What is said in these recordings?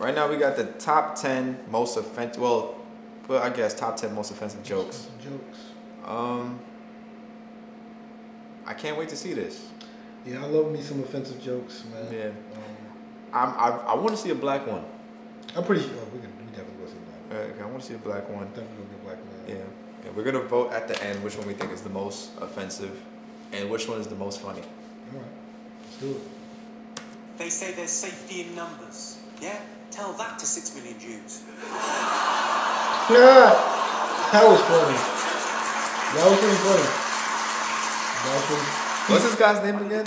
Right now we got the top 10 most offensive. Well, I guess top 10 most offensive jokes. I can't wait to see this. Yeah, I love me some offensive jokes, man. Yeah. I want to see a black one. I'm pretty sure we definitely go see a black one. Okay, I want to see a black one. Definitely gonna be a black man. Yeah. And we're gonna vote at the end which one we think is the most offensive, and which one is the most funny. All right, let's do it. They say there's safety in numbers. Yeah? Tell that to 6 million Jews. Yeah, that was funny. That was pretty funny. What's this guy's name again?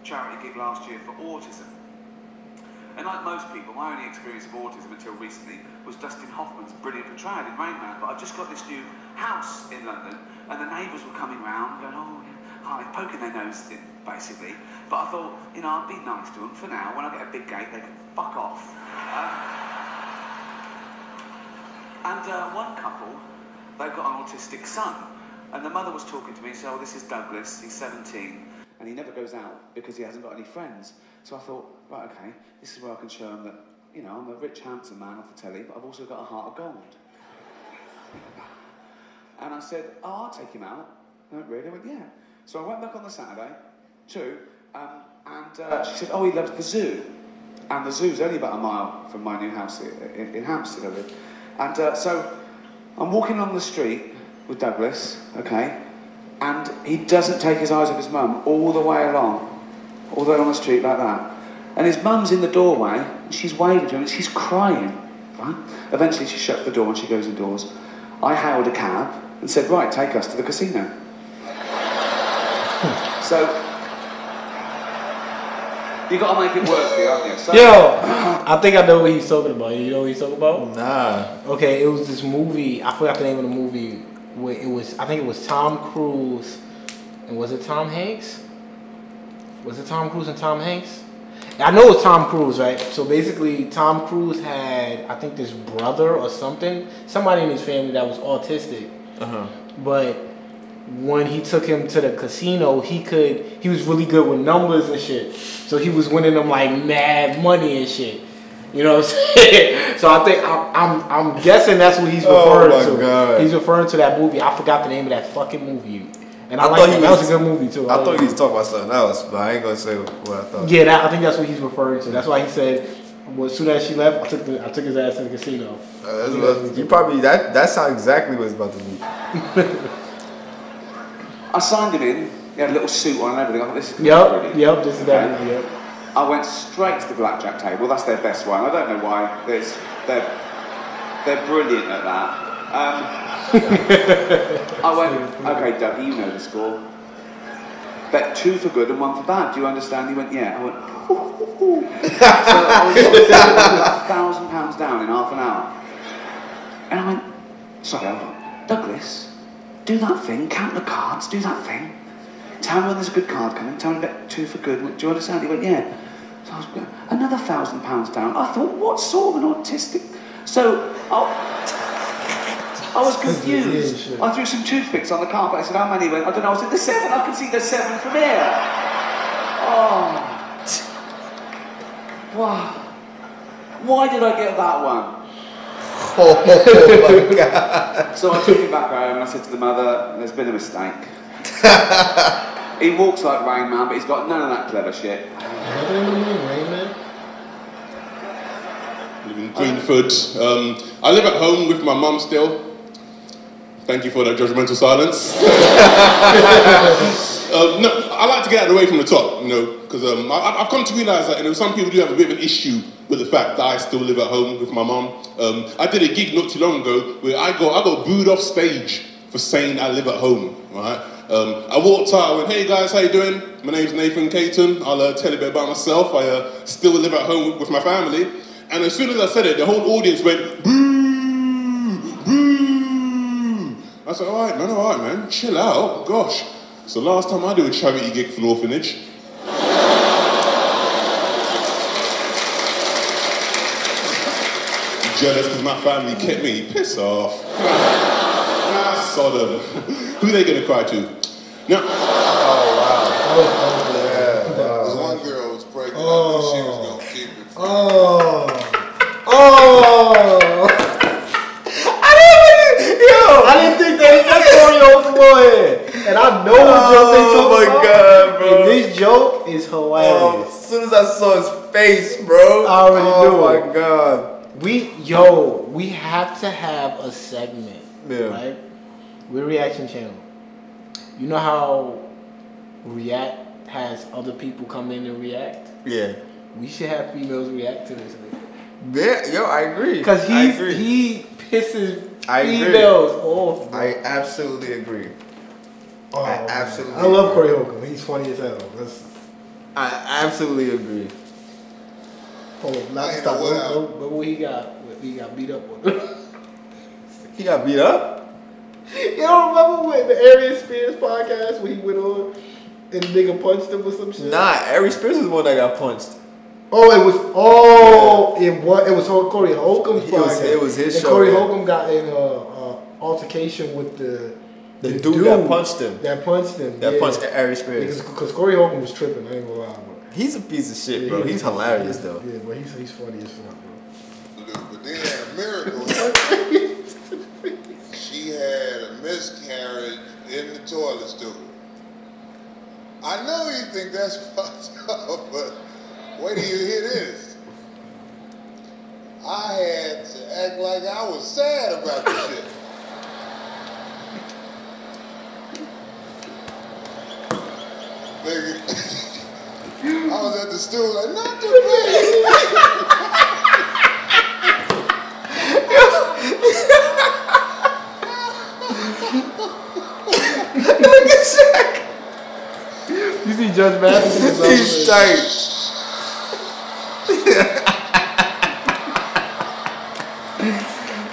Charity gig last year for autism. And like most people, my only experience of autism until recently was Dustin Hoffman's brilliant portrayal in Rain Man. But I just got this new house in London, and the neighbours were coming round, going, "Oh, yeah, hi," poking their nose in, basically. But I thought, you know, I'd be nice to them for now. When I get a big gate, they can fuck off. One couple, they've got an autistic son, and the mother was talking to me, so oh, this is Douglas, he's 17, and he never goes out because he hasn't got any friends. So I thought, right, okay, this is where I can show him that, you know, I'm a rich, handsome man off the telly, but I've also got a heart of gold. And I said, oh, I'll take him out. I went, really? I went, yeah. So I went back on the Saturday, and she said, oh, he loves the zoo. And the zoo's only about a mile from my new house in Hampstead, I live. And so I'm walking along the street with Douglas, okay, and he doesn't take his eyes off his mum all the way along the street like that. And his mum's in the doorway, and she's waving to him, and she's crying, right? Eventually she shuts the door and she goes indoors. I hailed a cab and said, right, take us to the casino. So, you got to make it work for you, haven't you? So, yo, I think I know what he's talking about. You know what he's talking about? Nah. Okay, it was this movie. I forgot the name of the movie. Where it was, I think it was Tom Cruise, and was it Tom Hanks? Was it Tom Cruise and Tom Hanks? I know it's Tom Cruise, right? So basically, Tom Cruise had, I think, this brother or somebody in his family that was autistic. But when he took him to the casino, he was really good with numbers and shit. So he was winning them like mad money and shit. You know what I'm saying? So I think I'm guessing that's what he's referring to. God. He's referring to that movie. I forgot the name of that fucking movie. And I like that. That was a good movie too. I thought he was talking about something else, but I ain't gonna say what I thought. Yeah, I think that's what he's referring to. That's why he said, well, as soon as she left, I took his ass to the casino. You probably that's how exactly what it's about to be. I signed him in. He had a little suit on and everything. I thought, this is Yep, this is that. Yep. I went straight to the blackjack table. That's their best one. I don't know why. They're brilliant at that. I went, okay, Dougie, you know the score. Bet 2 for good and 1 for bad. Do you understand? He went, yeah. I went, ooh. So I was £1,000 down in half an hour. And I went, sorry, Douglas, do that thing, count the cards, do that thing. Tell me when there's a good card coming, tell me bet 2 for good. Do you understand? He went, yeah. So I was another £1,000 down. I thought, what sort of an autistic? So I was confused. I threw some toothpicks on the carpet. I said, how many? He went, I don't know. I said, there's 7. I can see there's 7 from here. Oh. Wow. Why did I get that one? Oh my God. So I took him back home and I said to the mother, there's been a mistake. He walks like Rain Man, but he's got none of that clever shit. Rain Man? Live in Greenford. I live at home with my mum still. Thank you for that judgmental silence. No, I like to get out of the way from the top, you know, because I've come to realise that, you know, some people do have a bit of an issue with the fact that I still live at home with my mum. I did a gig not too long ago where I got booed off stage for saying I live at home, right? I walked out, I went, hey guys, how you doing? My name's Nathan Caton. I'll tell you a bit about myself. I still live at home with my family. And as soon as I said it, the whole audience went, boo, boo. I said, all right, man, chill out, gosh. So last time I do a charity gig for an orphanage. Jealous because my family kept me, piss off. Ah, Sodom. Who are they going to cry to? Now, Oh, wow. This one girl was pregnant. I knew she was going to keep it. beforehand, and I know what joke they talking Oh my about. god, bro. And this joke is hilarious. Oh, as soon as I saw his face, bro. I already knew Oh it. my god. We have to have a segment, right? We're a reaction channel. You know how React has other people come in and react? Yeah. We should have females react to this. Yeah, yo, I agree. Because I agree. he pisses I agree. females off. Bro. I absolutely agree. I absolutely I love agree. Corey Holcomb. He's funny as hell. I absolutely agree. Hold on, not I ain't stop. know what But what he got? He got beat up on. He got beat up? You don't remember when the Arian Spears podcast when he went on and the nigga punched him or some shit? Nah, Ari Spears is the one that got punched. Oh, it was Corey Holcomb's podcast. It was his and show. Corey Yeah. Holcomb got in an altercation with the dude that punched him. That punched him. That punched Ari Spears. Because Corey Holcomb was tripping. I ain't gonna lie, bro. He's a piece of shit, bro. He's hilarious though. Yeah, but he's funny as fuck, bro. But they had a miracle. She had a miscarriage in the toilet stool. I know you think that's fucked up, but wait till you hear this. I had to act like I was sad about the shit. Nigga, I was at the stool like, not the baby. Look at Shaq. You see Judge Mathis? He's tight.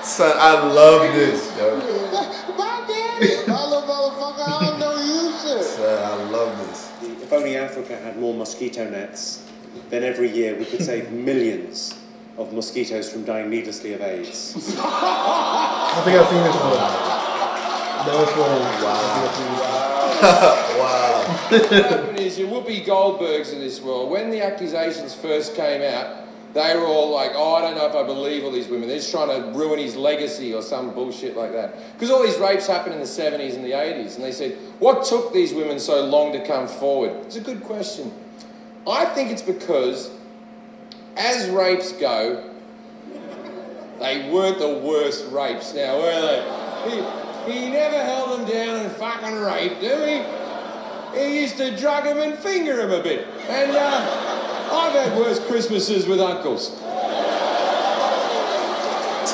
Son, I love this, yo. My daddy, my little motherfucker, I don't know you shit. Son, I love this. If only Africa had more mosquito nets, then every year we could save millions of mosquitoes from dying needlessly of AIDS. I think I've seen this one. That was funny. Wow. What happened is your Whoopi Goldbergs of this world, when the accusations first came out, they were all like, oh, I don't know if I believe all these women. They're just trying to ruin his legacy or some bullshit like that. Because all these rapes happened in the 70s and the 80s. And they said, what took these women so long to come forward? It's a good question. I think it's because, as rapes go, they weren't the worst rapes now, were they? He never held them down and fucking raped them. He used to drug them and finger them a bit. And I've had worse Christmases with uncles.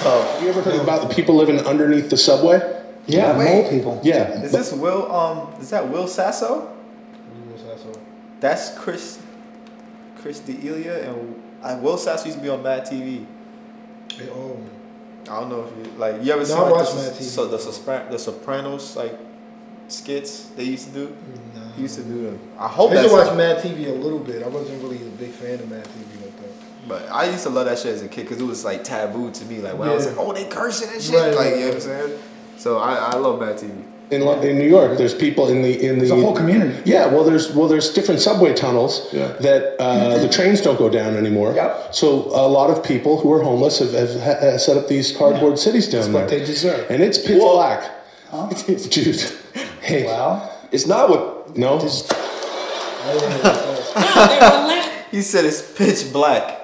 Tough. Have you ever heard about the people living underneath the subway? Yeah, Wait. mole people. Yeah. Is this Will? Is that Will Sasso? That's Chris D'Elia and Will Sasso used to be on Mad TV. I don't know if you like. You ever seen I like watch Mad TV. the Sopranos like skits they used to do? No. He used to do them. I I hope used that's to watch Mad TV a little bit. I wasn't really a big fan of Mad TV like that. But I used to love that shit as a kid because it was like taboo to me. Like when I was Yeah. like, oh, they cursing and shit. Right, like right, you know what I'm saying? So I love Mad TV. In New York, there's people in the There's a whole community. Yeah, there's different subway tunnels that the trains don't go down anymore. Yep. So a lot of people who are homeless have set up these cardboard cities down there. What they deserve. And it's pitch black. Huh? Dude. Hey. Well, It's not what. No. He said it's pitch black.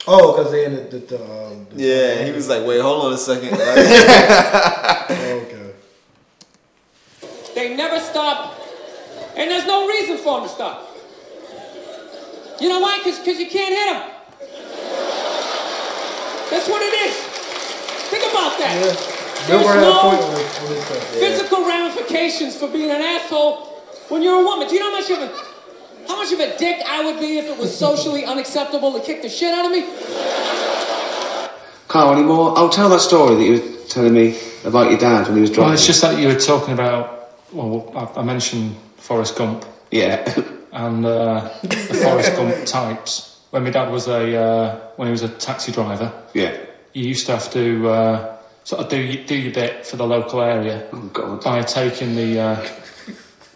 Oh, because they in the Yeah, he was like, wait, hold on a second. okay. They never stop, and there's no reason for them to stop. You know why? Because you can't hit them. That's what it is. Think about that. Bill There's Burr had a point no on this stuff. physical ramifications for being an asshole when you're a woman. Do you know how much of a dick I would be if it was socially unacceptable to kick the shit out of me? Carl, any more? I'll tell that story that you were telling me about your dad when he was driving. Well, it's just that you were talking about. Well, I mentioned Forrest Gump. Yeah. And the Forrest Gump types. When my dad was when he was a taxi driver. Yeah. You used to have to sort of do your bit for the local area. Oh God. By taking the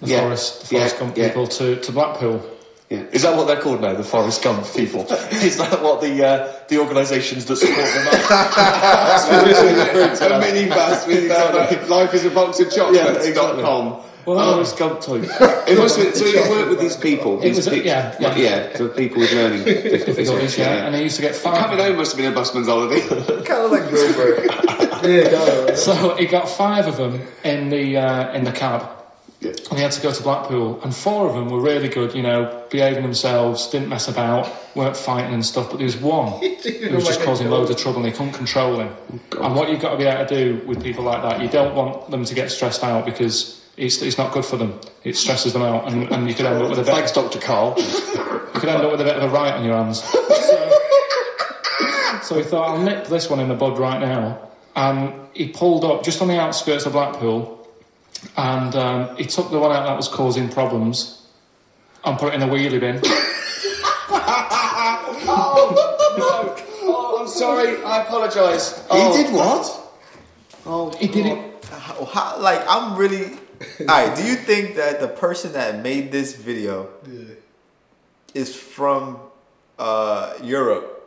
Forrest Gump people to Blackpool. Yeah. Is that what they're called now, the Forrest Gump people? Is that what the organisations that support them are? A minibus with life is a box of chocolates.com. Well, Forrest Gump type. It must be, so you work with these people. It was, for people with learning difficulties. And they used to get 5. Coming home must have been a busman's holiday. Kind of like Wilbur. So he got 5 of them in the cab. Yeah. And he had to go to Blackpool, and 4 of them were really good, you know, behaving themselves, didn't mess about, weren't fighting and stuff, but there was one who was just causing loads of trouble and he couldn't control him. And what you've got to be able to do with people like that, you don't want them to get stressed out because it's not good for them. It stresses them out, and you could end up with a bit... Thanks, Dr. Carl. You could end up with a bit of a riot on your hands. So he thought, I'll nip this one in the bud right now. And he pulled up just on the outskirts of Blackpool, and he took the one out that was causing problems and put it in a wheelie bin. I'm sorry, I apologise. He did what? He did it. Like, I'm really... Alright, do you think that the person that made this video is from Europe?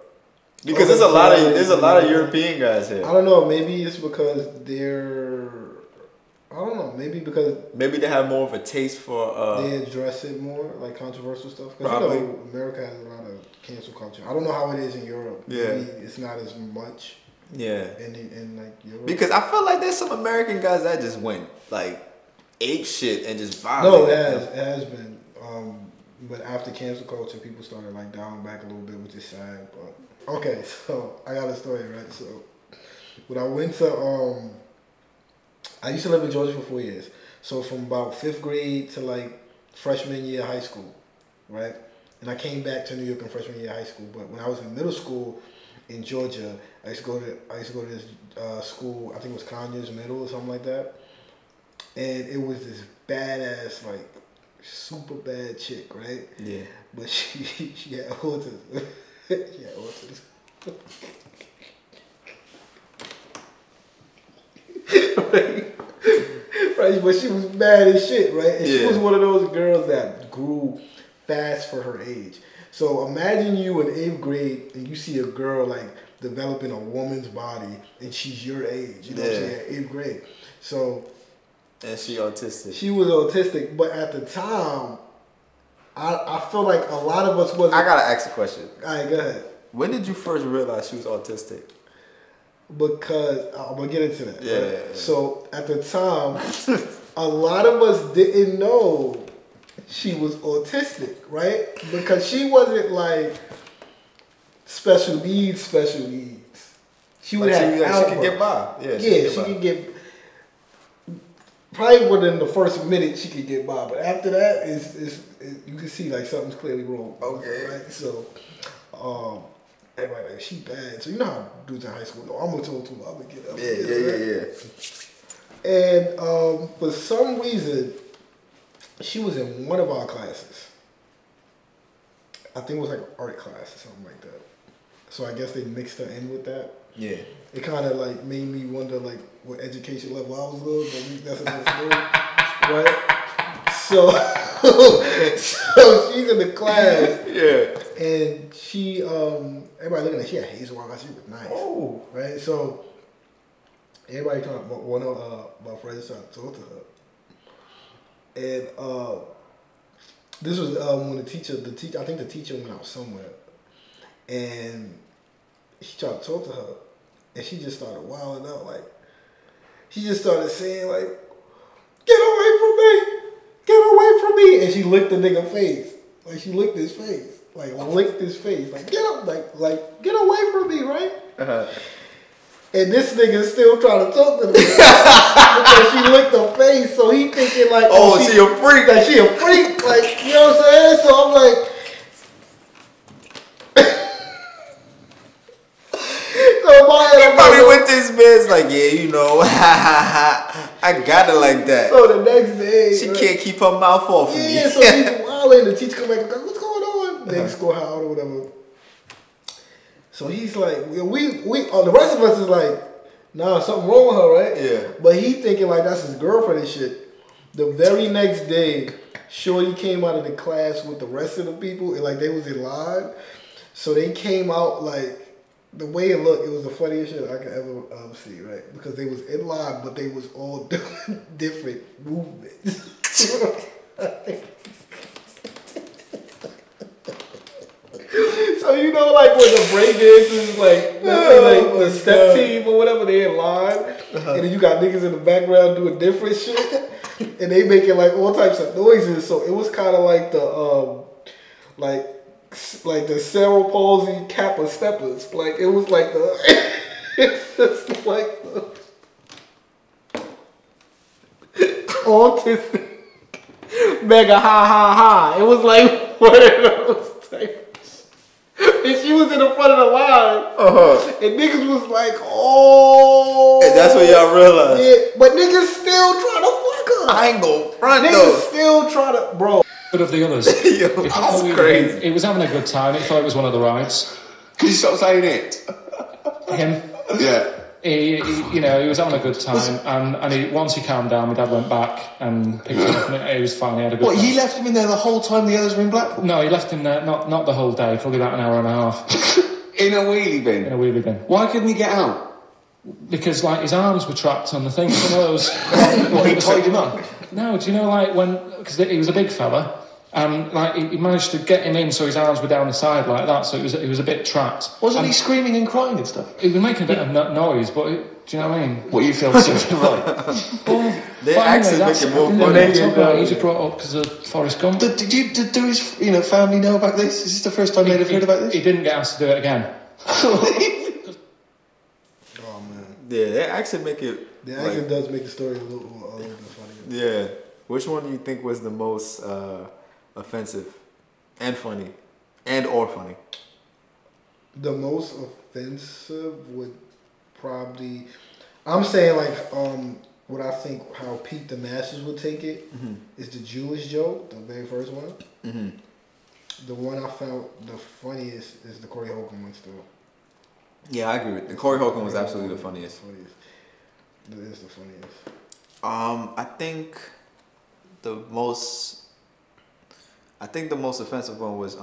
Because there's a lot of European guys here. I don't know. Maybe it's because they're... I don't know. Maybe because... Maybe they have more of a taste for... they address it more, like controversial stuff. Probably. You know, America has a lot of cancel culture. I don't know how it is in Europe. Yeah. Maybe it's not as much. Yeah. In like Europe. Because I feel like there's some American guys that just went like ape shit and just No, violated. it has been. But after cancel culture, people started like dialing back a little bit, which is sad. But okay, so I got a story, right? So when I went to I used to live in Georgia for 4 years. So from about 5th grade to like freshman year of high school, right? And I came back to New York in freshman year of high school. But when I was in middle school in Georgia, I used to go to this school. I think it was Conyers Middle or something like that. And it was this badass, like super bad chick, right? Yeah. But she had autism. She had autism. Right, but she was bad as shit, right? And she was one of those girls that grew fast for her age. So imagine you in 8th grade and you see a girl like developing a woman's body and she's your age, you know what I'm saying, 8th grade. So... And she autistic. She was autistic, but at the time, I feel like a lot of us wasn't... I gotta ask a question. All right, go ahead. When did you first realize she was autistic? Because, I'm going to get into that. Yeah, right? yeah, yeah. So, at the time, a lot of us didn't know she was autistic, right? Because she wasn't like special needs. She would have she could get by. Yeah, she could get... Probably within the first minute she could get by, but after that, you can see like something's clearly wrong. Okay. Right? So, everybody like, she bad. So you know how dudes in high school go, I'm gonna tell them, I'm gonna get up. Yeah. And for some reason, she was in one of our classes. I think it was like an art class or something like that. So I guess they mixed her in with that. Yeah. It kind of like made me wonder like what education level I was living, but that's another story, right? So she's in the class, and she everybody looking at her, she had hazel eyes, she was nice, right? So everybody one of my friends trying to talk to her, and this was when the teacher, I think the teacher went out somewhere, and he tried to talk to her. And she just started wilding out, like, she just started saying, like, get away from me! Get away from me! And she licked the nigga face. Like, she licked his face. Like, licked his face. Like, get up, like, get away from me, right? Uh-huh. And this nigga still trying to talk to me. Because she licked her face, so he thinking, like, she a freak. Like, she a freak. Like, you know what I'm saying? So I'm like, he probably went to his bed like, yeah, you know, I got it like that. So the next day, she can't keep her mouth off of me. Yeah, so he's wilding. The teacher come back and go, what's going on? Next school out or whatever. So he's like, we the rest of us is like, nah, something wrong with her, right? Yeah. But he thinking like that's his girlfriend and shit. The very next day, Shorty came out of the class with the rest of the people, and like they was in line. So they came out like the way it looked. It was the funniest shit I could ever see, right? Because they was in line, but they was all doing different movements. So you know, like when the break dancers, like the step team or whatever, they in line, and then you got niggas in the background doing different shit, and they making like all types of noises. So it was kind of like the like the cerebral palsy Kappa steppers. Like it was like the it's like the autistic mega ha ha ha. It was like one of those types. And she was in the front of the line, and niggas was like, "Oh." And that's what y'all realized. Yeah, but niggas still trying to fuck her. I ain't go front niggas though. Still trying to, bro. But of the others, that's crazy. He was having a good time. He thought it was one of the rides. Could you stop saying it? Him? Yeah. He was having a good time, and once he calmed down, my dad went back and picked him up, and he was fine. He had a good time. You left him in there the whole time the others were in Blackpool? No, he left him there, not the whole day, probably about an hour and a half. In a wheelie bin? In a wheelie bin. Why couldn't he get out? Because, like, his arms were trapped on the thing. Some of those... What, he tied him up? No, do you know, like, because he was a big fella, and, like, he managed to get him in so his arms were down the side like that, so he was a bit trapped. Wasn't he screaming and crying and stuff? He was making a bit of noise, but... do you know what I mean? What you feel so right? They actually make it more funny. He's brought up because of Forrest Gump. Did his family know about this? Is this the first time they'd have heard about this? He didn't get asked to do it again. Oh man. Yeah, they actually make it. They actually does make the story a little bit funny. Yeah. Which one do you think was the most offensive and funny, or funny? The most offensive would probably, I'm saying like what I think how Pete the Masters would take it is the Jewish joke, the very first one. The one I found the funniest is the Corey Holcomb one still. Yeah, I agree with the Corey Holcomb was absolutely the funniest. That is the funniest. I think the most offensive one was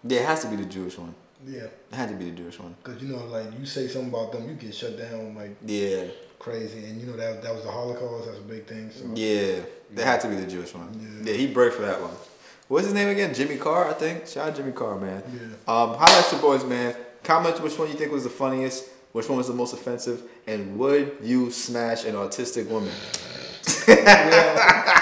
yeah, it has to be the Jewish one. Yeah. It had to be the Jewish one. Because, like, you say something about them, you get shut down, like, crazy. And, that was the Holocaust. That's a big thing. So. Yeah. It had to be the Jewish one. Yeah, he brave for that one. What's his name again? Jimmy Carr, I think. Shout out Jimmy Carr, man. Yeah. Highlight your boys, man. Comment which one you think was the funniest, which one was the most offensive, and would you smash an autistic woman?